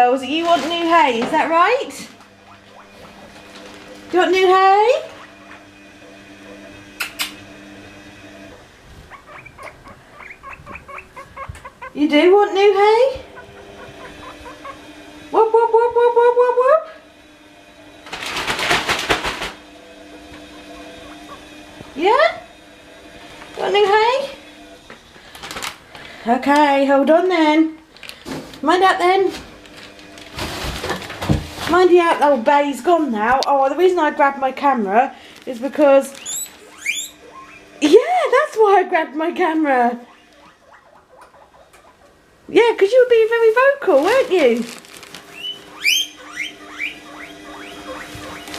girls that you want new hay, is that right? Do you want new hay? You do want new hay? Whoop, whoop, whoop, whoop, whoop, whoop, whoop. Yeah? Want new hay? Okay, hold on then. Mind out then. Mind you out, oh, Bay's gone now. Oh, the reason I grabbed my camera is because... Yeah, that's why I grabbed my camera. Yeah, because you were being very vocal, weren't you?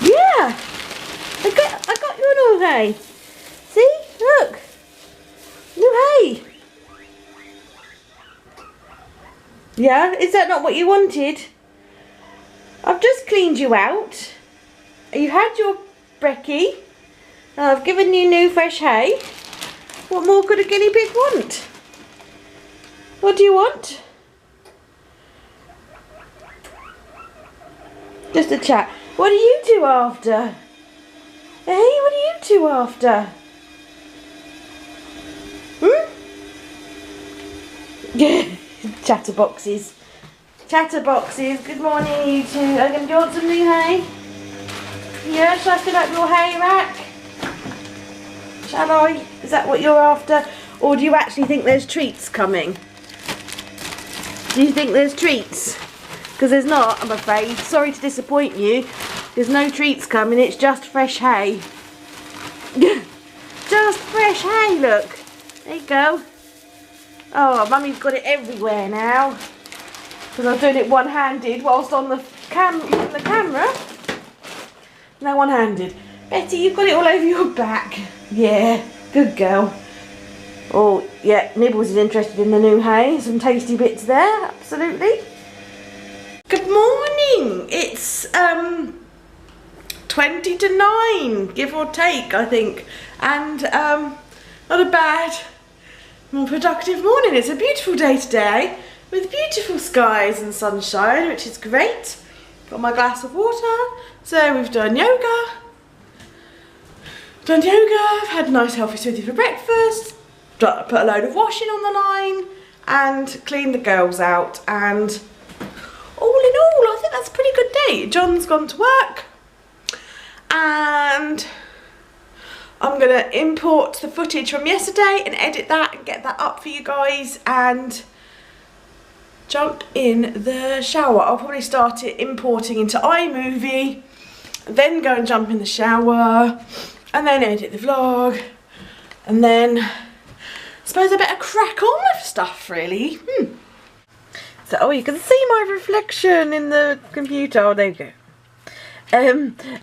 Yeah. I got you an new hay. See? Look. New hay. Yeah, is that not what you wanted? I've just cleaned you out. You had your brekkie. I've given you new fresh hay. What more could a guinea pig want? What do you want? Just a chat. What are you two after? Hey, what are you two after? Yeah, chatterboxes. Chatterboxes. Good morning, you two. Are you going to want some new hay? Yeah, shall I fill up your hay rack? Shall I? Is that what you're after? Or do you actually think there's treats coming? Do you think there's treats? Because there's not, I'm afraid. Sorry to disappoint you. There's no treats coming, it's just fresh hay. Just fresh hay, look. There you go. Oh, Mummy's got it everywhere now. Because I'm doing it one-handed whilst on the camera. No, one-handed. Betty, you've got it all over your back. Yeah, good girl. Oh, yeah, Nibbles is interested in the new hay. Some tasty bits there, absolutely. Good morning. It's 20 to 9, give or take, I think. And not a bad, more productive morning. It's a beautiful day today with beautiful skies and sunshine, which is great. Got my glass of water. So we've done yoga. I've had a nice healthy smoothie for breakfast. Put a load of washing on the line and cleaned the girls out, and all in all I think that's a pretty good day. John's gone to work and I'm gonna import the footage from yesterday and edit that and get that up for you guys and jump in the shower. I'll probably start it importing into iMovie, then go and jump in the shower and then edit the vlog, and then I suppose I better crack on with stuff, really. So, oh, you can see my reflection in the computer. Oh, there you go.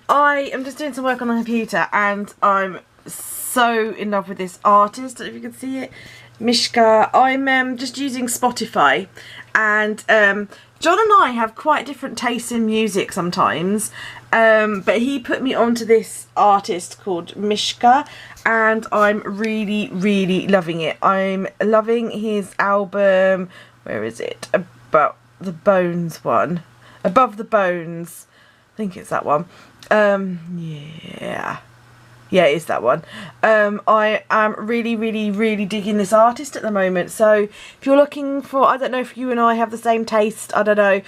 I am just doing some work on the computer and I'm so in love with this artist. I don't know if you can see it. Mishka. I'm just using Spotify, and John and I have quite different tastes in music sometimes, but he put me onto this artist called Mishka and I'm really loving it. I'm loving his album. Where is it? About the Bones one. Above the Bones. I think it's that one. Yeah, it's that one. I am really digging this artist at the moment. So if you're looking for, I don't know if you and I have the same taste, I don't know.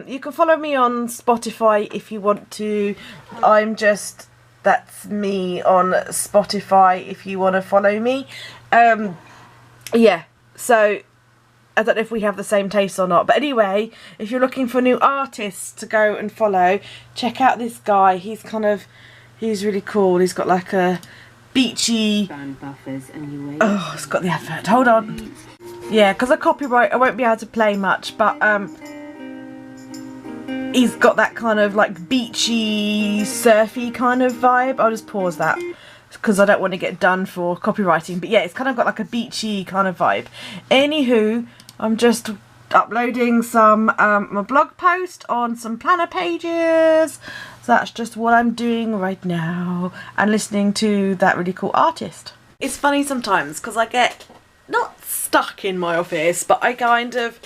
You can follow me on Spotify if you want to. That's me on Spotify if you want to follow me. Yeah, so I don't know if we have the same taste or not, but anyway, if you're looking for new artists to go and follow, check out this guy. He's really cool. He's got like a beachy... Oh, it's got the advert. Hold on. Yeah, because of copyright, I won't be able to play much, but he's got that kind of like beachy, surfy kind of vibe. I'll just pause that because I don't want to get done for copywriting, but yeah, it's kind of got like a beachy kind of vibe. Anywho, I'm just uploading some my blog post on some planner pages. So that's just what I'm doing right now, and listening to that really cool artist. It's funny sometimes because I get not stuck in my office, but I kind of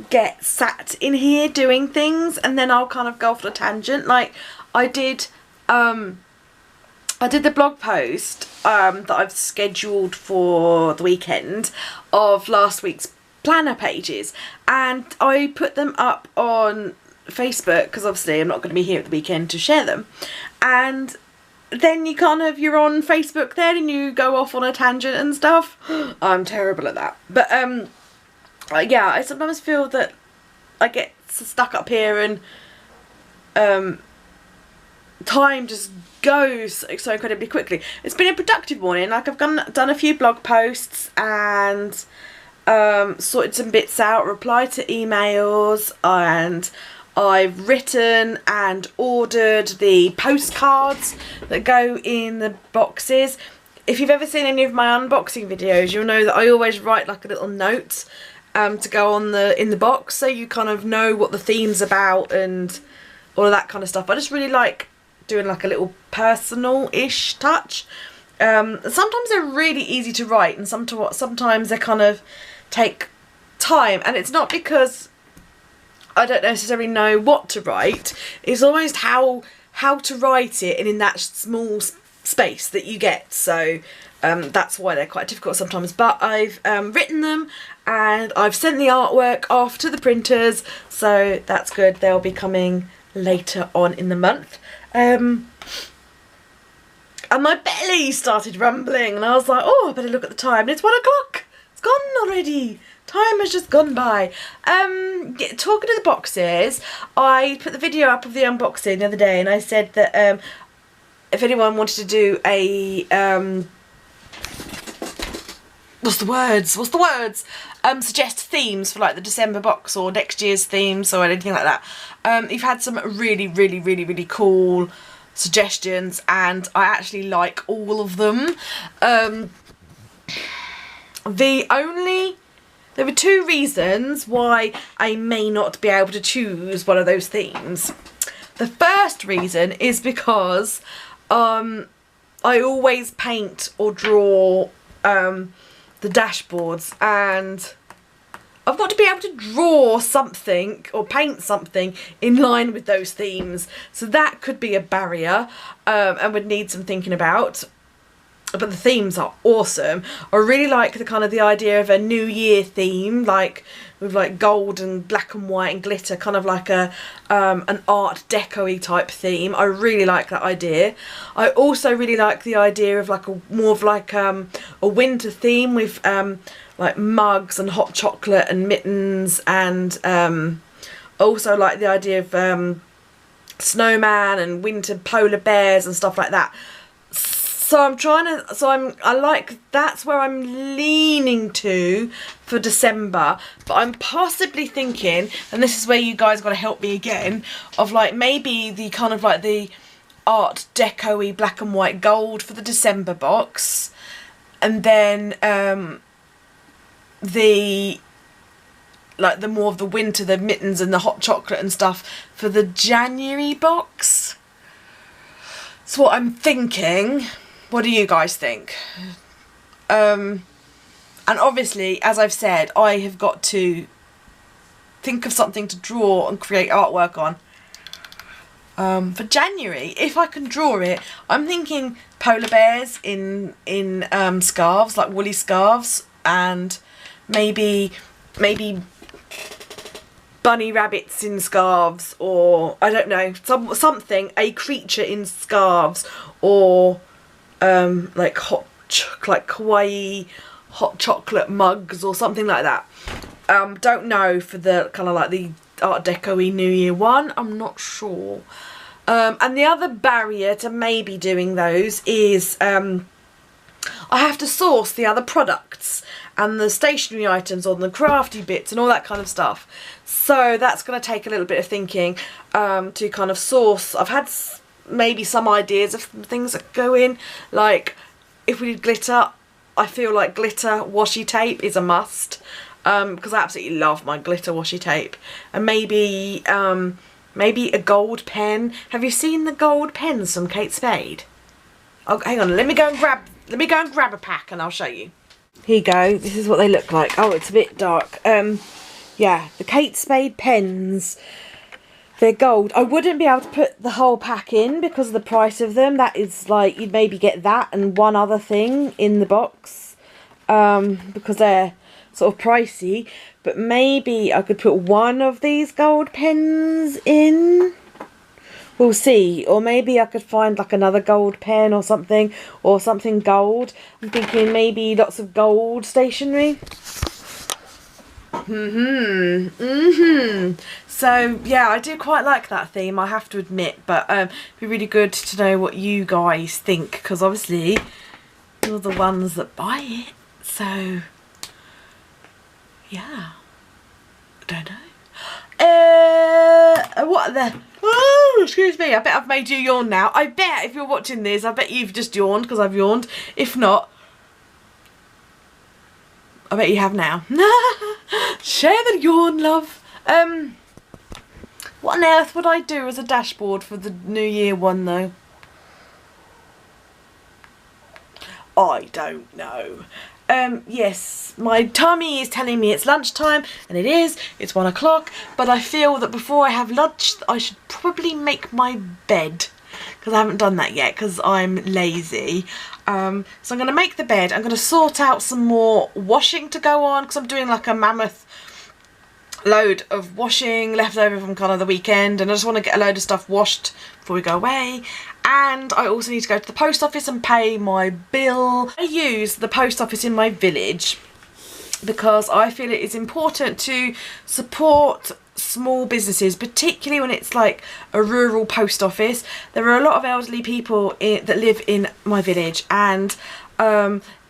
get sat in here doing things, and then I'll kind of go off on a tangent. Like I did the blog post that I've scheduled for the weekend of last week's planner pages, and I put them up on Facebook because obviously I'm not going to be here at the weekend to share them, and then you're on Facebook then and you go off on a tangent and stuff. I'm terrible at that, but yeah, I sometimes feel that I get stuck up here and time just goes so incredibly quickly. It's been a productive morning. Like I've done a few blog posts and sorted some bits out, replied to emails, and I've written and ordered the postcards that go in the boxes. If you've ever seen any of my unboxing videos, you'll know that I always write like a little note to go on in the box, so you kind of know what the theme's about and all of that kind of stuff. I just really like doing like a little personal-ish touch. Sometimes they're really easy to write, and sometimes they kind of take time, and it's not because I don't necessarily know what to write. It's almost how to write it and in that small space that you get. So that's why they're quite difficult sometimes. But I've written them and I've sent the artwork off to the printers, so that's good. They'll be coming later on in the month. And my belly started rumbling and I was like, oh, I better look at the time. And it's 1 o'clock. It's gone already. Time has just gone by. Yeah, talking to the boxes, I put the video up of the unboxing the other day, and I said that if anyone wanted to do a what's the words? Suggest themes for like the December box or next year's themes or anything like that. You've had some really cool suggestions, and I actually like all of them. There were 2 reasons why I may not be able to choose one of those themes. The first reason is because I always paint or draw the dashboards, and I've got to be able to draw something or paint something in line with those themes. So that could be a barrier and would need some thinking about. But the themes are awesome. I really like the idea of a New Year theme, like with like gold and black and white and glitter, kind of like an Art Deco-y type theme. I really like that idea. I also really like the idea of like a winter theme with like mugs and hot chocolate and mittens, and also like the idea of snowman and winter polar bears and stuff like that. So that's where I'm leaning to for December, but I'm possibly thinking, and this is where you guys got to help me again, of like maybe the kind of like the Art Deco-y black and white gold for the December box, and then the more of the winter, the mittens and the hot chocolate and stuff for the January box. That's what I'm thinking. What do you guys think? And obviously, as I've said, I have got to think of something to draw and create artwork on. For January, if I can draw it, I'm thinking polar bears in scarves, like woolly scarves, and maybe bunny rabbits in scarves, or I don't know, something, a creature in scarves, or like kawaii hot chocolate mugs or something like that. Don't know for the kind of like the Art Deco-y New Year one. I'm not sure. And the other barrier to maybe doing those is I have to source the other products and the stationery items on the crafty bits and all that kind of stuff. So that's going to take a little bit of thinking to kind of source. I've had maybe some ideas of things that go in, like if we did glitter, I feel like glitter washi tape is a must, because I absolutely love my glitter washi tape. And maybe a gold pen. Have you seen the gold pens from Kate Spade? Oh, hang on, let me go and grab a pack and I'll show you. Here you go, this is what they look like. Oh, it's a bit dark. yeah, the Kate Spade pens. They're gold. I wouldn't be able to put the whole pack in because of the price of them. That is like, you'd maybe get that and one other thing in the box. Because they're sort of pricey. But maybe I could put one of these gold pens in. We'll see. Or maybe I could find like another gold pen or something gold. I'm thinking maybe lots of gold stationery. So yeah, I do quite like that theme, I have to admit, but it'd be really good to know what you guys think, because obviously you're the ones that buy it. So yeah, I don't know. What the? Oh, excuse me. I bet I've made you yawn now. I bet if you're watching this, I bet you've just yawned because I've yawned. If not, I bet you have now. Share the yawn, love. What on earth would I do as a dashboard for the New Year one, though? I don't know. Yes, my tummy is telling me it's lunchtime, and it is. It's 1 o'clock, but I feel that before I have lunch, I should probably make my bed, because I haven't done that yet, because I'm lazy. So I'm going to make the bed. I'm going to sort out some more washing to go on, because I'm doing like a mammoth load of washing left over from kind of the weekend, and I just want to get a load of stuff washed before we go away. And I also need to go to the post office and pay my bill. I use the post office in my village because I feel it is important to support small businesses, particularly when it's like a rural post office. There are a lot of elderly people that live in my village, and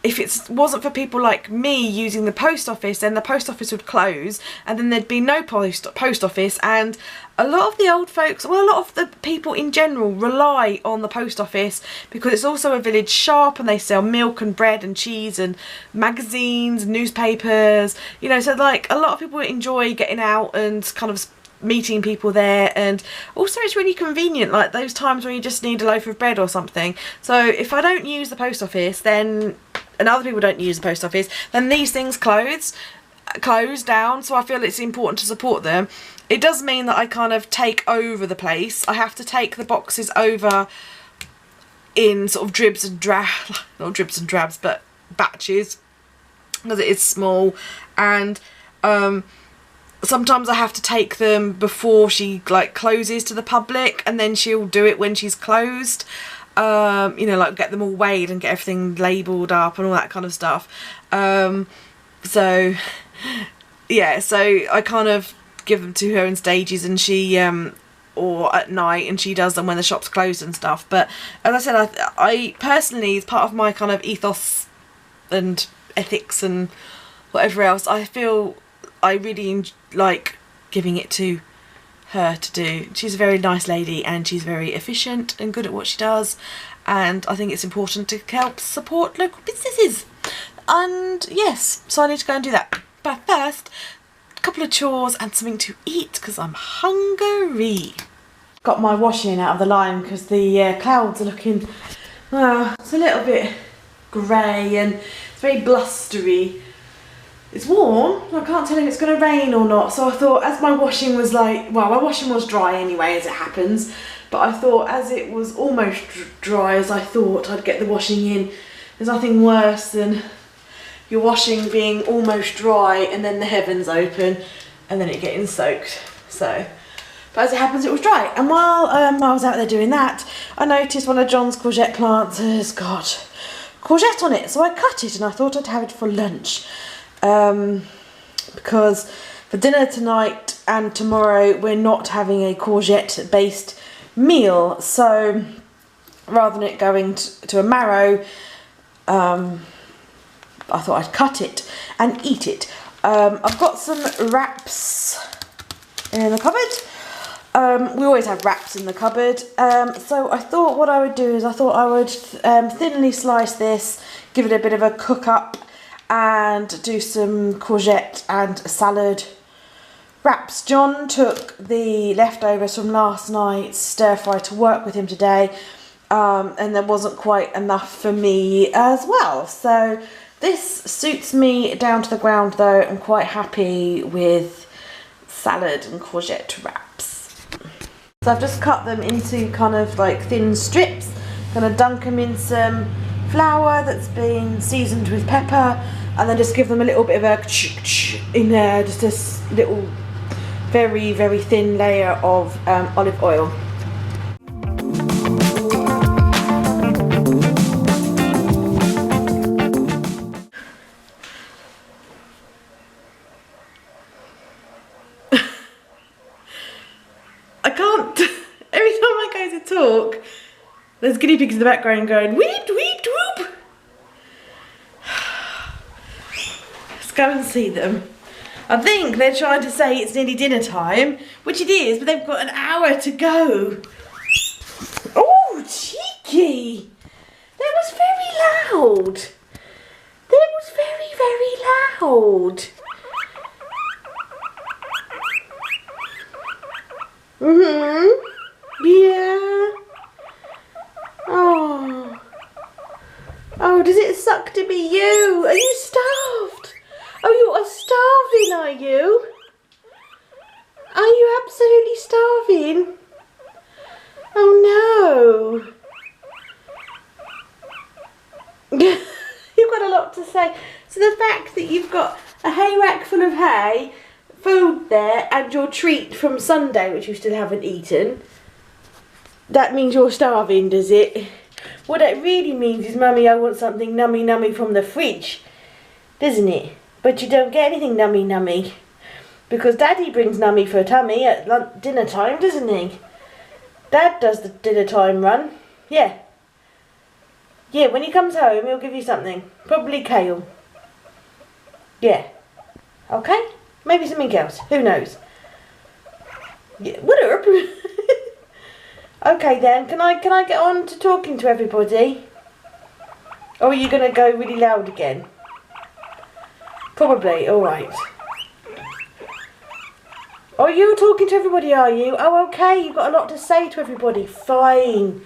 if it wasn't for people like me using the post office, then the post office would close and then there'd be no post office. And a lot of the old folks, well, a lot of the people in general rely on the post office because it's also a village shop, and they sell milk and bread and cheese and magazines, newspapers, you know, so like a lot of people enjoy getting out and kind of meeting people there. And also it's really convenient, like those times when you just need a loaf of bread or something. So if I don't use the post office, then, and other people don't use the post office, then these things close down. So I feel it's important to support them. It does mean that I kind of take over the place. I have to take the boxes over in sort of dribs and drabs, not dribs and drabs, but batches, because it is small. And sometimes I have to take them before she like closes to the public, and then she'll do it when she's closed. You know, like get them all weighed and get everything labelled up and all that kind of stuff. So yeah, so I kind of give them to her in stages, and she or at night, and she does them when the shop's closed and stuff. But as I said, I personally, as part of my kind of ethos and ethics and whatever else, I feel I really like giving it to her to do. She's a very nice lady, and she's very efficient and good at what she does, and I think it's important to help support local businesses. And yes, so I need to go and do that. But first, a couple of chores and something to eat because I'm hungry. Got my washing out of the line because the clouds are looking, it's a little bit grey and it's very blustery. It's warm, I can't tell if it's going to rain or not, so I thought, as my washing was like, well, my washing was dry anyway, as it happens, but I thought as it was almost dry, as I thought I'd get the washing in. There's nothing worse than your washing being almost dry and then the heavens open and then it getting soaked. So, but as it happens, it was dry. And while I was out there doing that, I noticed one of John's courgette plants has got courgette on it, so I cut it and I thought I'd have it for lunch. Because for dinner tonight and tomorrow we're not having a courgette based meal, so rather than it going to a marrow, I thought I'd cut it and eat it. I've got some wraps in the cupboard. We always have wraps in the cupboard, so I thought what I would do is I thought I would thinly slice this, give it a bit of a cook up, and do some courgette and salad wraps. John took the leftovers from last night's stir fry to work with him today, and there wasn't quite enough for me as well. So this suits me down to the ground though. I'm quite happy with salad and courgette wraps. So I've just cut them into kind of like thin strips. Gonna dunk them in some flour that's been seasoned with pepper, and then just give them a little bit of a in there, just this little very, very thin layer of olive oil. I can't, every time I go to talk, there's guinea pigs in the background going weep, weep, whoop. Let's go and see them. I think they're trying to say it's nearly dinner time, which it is, but they've got an hour to go. Oh, cheeky. That was very loud. That was very, very loud. Yeah. Oh. Oh, does it suck to be you? Are you starved? Oh, you are starving, are you? Are you absolutely starving? Oh no. You've got a lot to say. So the fact that you've got a hay rack full of hay, food there, and your treat from Sunday, which you still haven't eaten, that means you're starving, does it? What it really means is, Mummy, I want something nummy nummy from the fridge, doesn't it? But you don't get anything nummy nummy, because Daddy brings nummy for tummy at dinner time, doesn't he? Dad does the dinner time run. Yeah. Yeah, when he comes home, he'll give you something. Probably kale. Yeah. Okay? Maybe something else. Who knows? Yeah, whatever. Okay then, can I get on to talking to everybody? Or are you going to go really loud again? Probably, alright. Oh, you're talking to everybody, are you? Oh, okay, you've got a lot to say to everybody. Fine.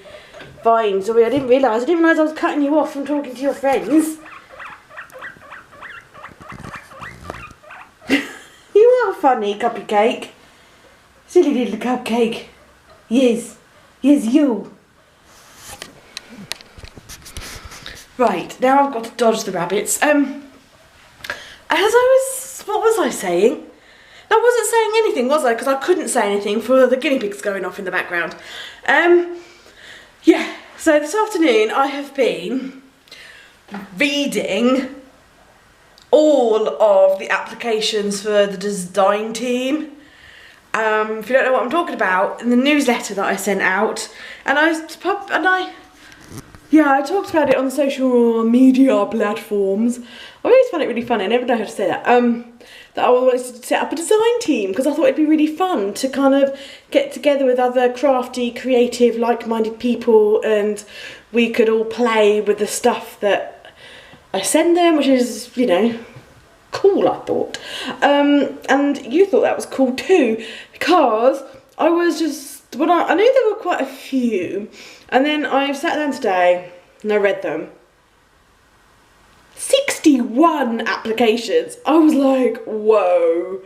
Fine, sorry, I didn't realise I was cutting you off from talking to your friends. You are funny, cupcake. Silly little cupcake. Yes. Yes, you. Right, now I've got to dodge the rabbits. What was I saying? I wasn't saying anything, was I? Because I couldn't say anything for the guinea pigs going off in the background. Yeah, so this afternoon I have been reading all of the applications for the design team. If you don't know what I'm talking about, in the newsletter that I sent out, and I talked about it on social media platforms. I always found it really funny. I never know how to say that. That I wanted to set up a design team because I thought it'd be really fun to kind of get together with other crafty, creative, like-minded people, and we could all play with the stuff that I send them, which is, you know, cool, I thought. And you thought that was cool too, because I was just, I knew there were quite a few, and then I sat down today and I read them. 61 applications. I was like, whoa,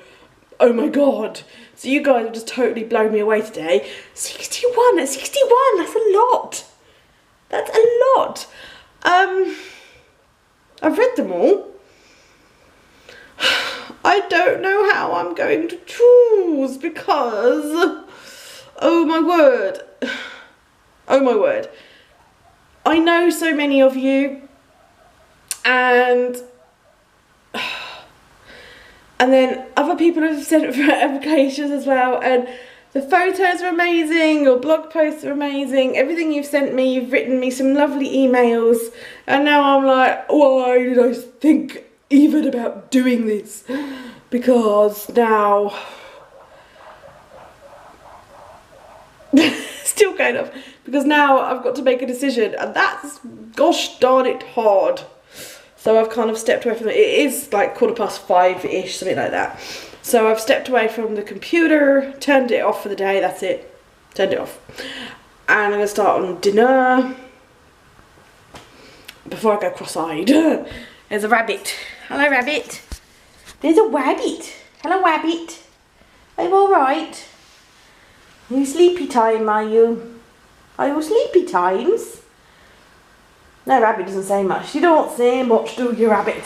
oh my god. So you guys have just totally blown me away today. 61, that's 61, that's a lot. That's a lot. I've read them all. I don't know how I'm going to choose because, oh my word. Oh my word. I know so many of you, and then other people have sent for applications as well, and the photos are amazing, your blog posts are amazing, everything you've sent me, you've written me some lovely emails, and now I'm like, why did I think even about doing this? Because now still kind of, because now I've got to make a decision, and that's, gosh darn it, hard. So I've kind of stepped away from it. It is like 5:15-ish, something like that. So I've stepped away from the computer, turned it off for the day, that's it. Turned it off. And I'm going to start on dinner before I go cross-eyed. There's a rabbit. Hello, rabbit. There's a rabbit. Hello, rabbit. Are you alright? Are you sleepy time, are you? Are you sleepy times? No, Rabbit doesn't say much. You don't say much, do you, Rabbit?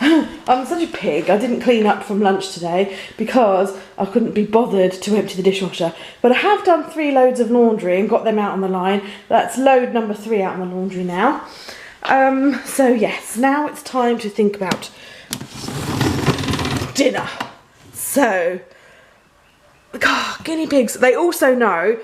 I'm such a pig. I didn't clean up from lunch today because I couldn't be bothered to empty the dishwasher. But I have done 3 loads of laundry and got them out on the line. That's load number 3 out on the laundry now. So yes, now it's time to think about dinner. So, guinea pigs, they also know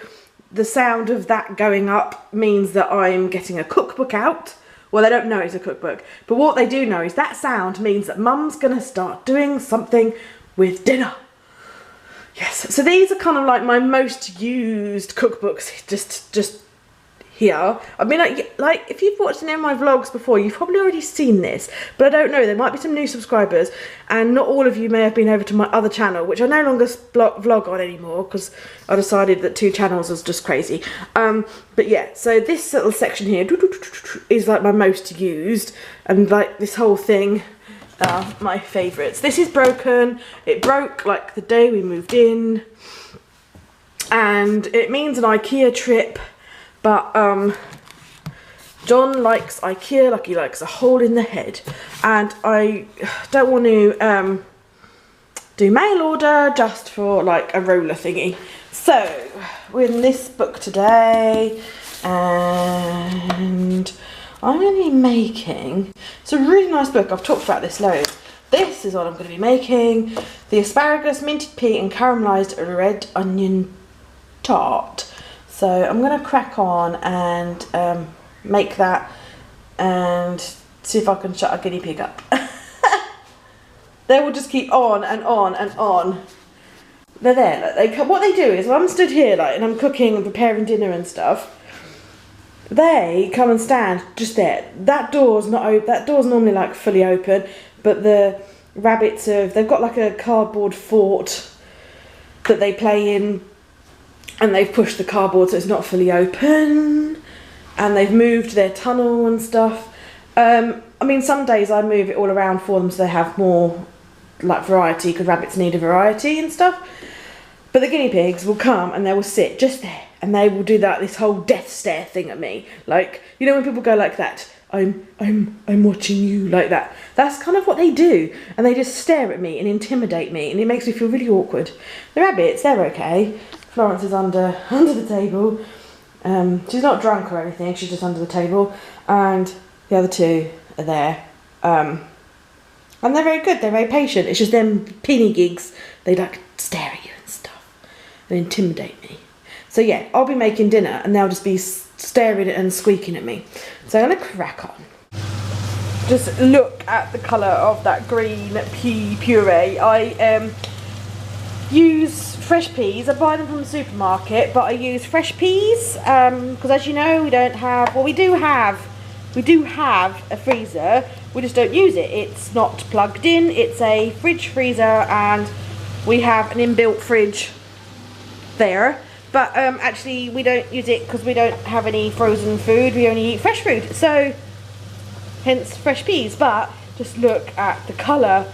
the sound of that going up means that I'm getting a cookbook out. Well, they don't know it's a cookbook, but what they do know is that sound means that Mum's gonna start doing something with dinner. Yes, so these are kind of like my most used cookbooks, just here. I mean, like if you've watched any of my vlogs before, you've probably already seen this, but I don't know, there might be some new subscribers, and not all of you may have been over to my other channel, which I no longer vlog on anymore, because I decided that 2 channels was just crazy. But yeah, so this little section here is like my most used, and like this whole thing are my favourites. This is broken. It broke like the day we moved in, and it means an IKEA trip. But John likes IKEA like he likes a hole in the head, and I don't want to do mail order just for like a roller thingy. So we're in this book today, and I'm going to be making, it's a really nice book, I've talked about this loads. This is what I'm going to be making: the asparagus, minted pea and caramelised red onion tart. So I'm going to crack on and make that and see if I can shut a guinea pig up. They will just keep on and on and on. They're there. Like, what they do is, when I'm stood here like, and I'm cooking and preparing dinner and stuff, they come and stand just there. That door's not open. That door's normally like fully open, but the rabbits they've got like a cardboard fort that they play in. And they've pushed the cardboard so it's not fully open, and they've moved their tunnel and stuff. I mean, some days I move it all around for them so they have more like variety, because rabbits need a variety and stuff. But the guinea pigs will come and they will sit just there, and they will do this whole death stare thing at me. Like, you know when people go like that, I'm watching you, like that. That's kind of what they do, and they just stare at me and intimidate me, and it makes me feel really awkward. The rabbits, they're okay. Florence is under the table. She's not drunk or anything, she's just under the table. And the other 2 are there. And they're very good, they're very patient. It's just them peeny gigs, they like stare at you and stuff and intimidate me. So yeah, I'll be making dinner and they'll just be staring and squeaking at me. So I'm going to crack on. Just look at the colour of that green pea puree. I use fresh peas. I buy them from the supermarket, but I use fresh peas because, as you know, we don't have, well, we do have a freezer, we just don't use it. It's not plugged in, it's a fridge freezer, and we have an inbuilt fridge there, but actually we don't use it because we don't have any frozen food, we only eat fresh food, so hence fresh peas. But just look at the colour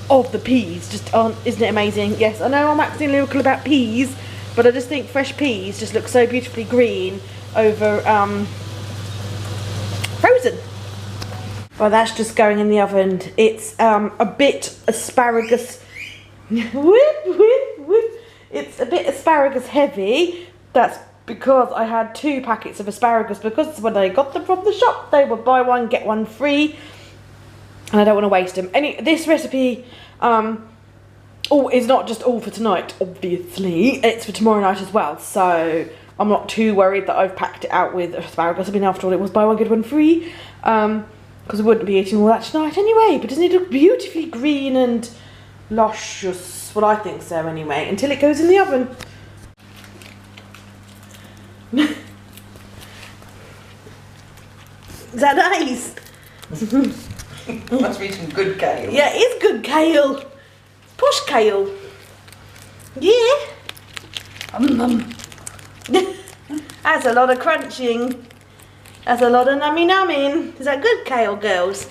of the peas, just isn't it amazing? Yes, I know I'm acting lyrical about peas, but I just think fresh peas just look so beautifully green over frozen. Well, that's just going in the oven. It's a bit asparagus whip, whip, whip. It's a bit asparagus heavy. That's because I had 2 packets of asparagus, because when I got them from the shop they were buy one get one free, and I don't want to waste them. This recipe is not just all for tonight, obviously, it's for tomorrow night as well, so I'm not too worried that I've packed it out with asparagus. I mean, after all, it was buy one get one free, because I wouldn't be eating all that tonight anyway. But doesn't it look beautifully green and luscious? Well, I think so anyway, until it goes in the oven. Is that nice? Must be some good kale. Yeah, it is good kale. Posh kale. Yeah. That's a lot of crunching. That's a lot of nummy numbing. Is that good kale, girls?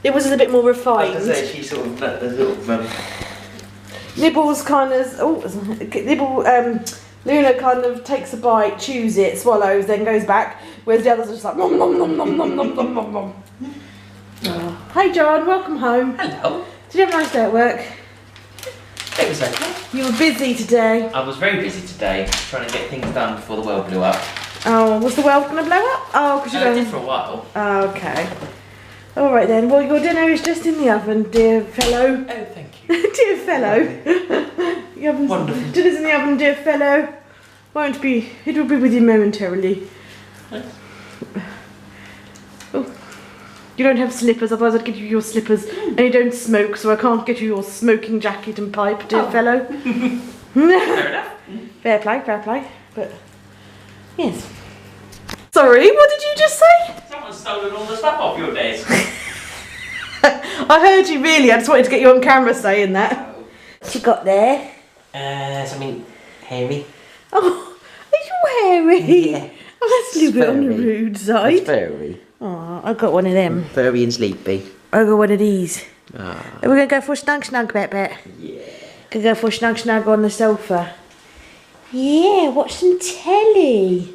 It was a bit more refined. I have to say, she sort of let the sort of Nibbles kind of, Luna kind of takes a bite, chews it, swallows, then goes back, whereas the others are just like nom nom nom nom nom nom nom nom nom. Oh. Hi John, welcome home. Hello. Did you have a nice day at work? It was okay. You were busy today. I was very busy today, trying to get things done before the world blew up. Oh, was the world going to blow up? Oh, because you're It did for a while. Oh, okay. All right then. Well, your dinner is just in the oven, dear fellow. Oh, thank you. Dear fellow. The oven's, Wonderful. dinner's in the oven, dear fellow. Won't be. It will be with you momentarily. Oh. You don't have slippers, otherwise I'd get you your slippers. And you don't smoke, so I can't get you your smoking jacket and pipe, dear fellow. Fair enough. Fair play, fair play. But yes. Sorry, what did you just say? Someone's stolen all the stuff off your desk. I heard you really. I just wanted to get you on camera saying that. What you got there? Something hairy. Oh, it's your hairy. Yeah. Oh, that's a little bit on the Furry. rude side. Furry. Oh, I got one of them. Furry and sleepy. I got one of these. Ah. Are we going to go for a snug bet? Yeah. Gonna go for a snug on the sofa. Yeah, watch some telly.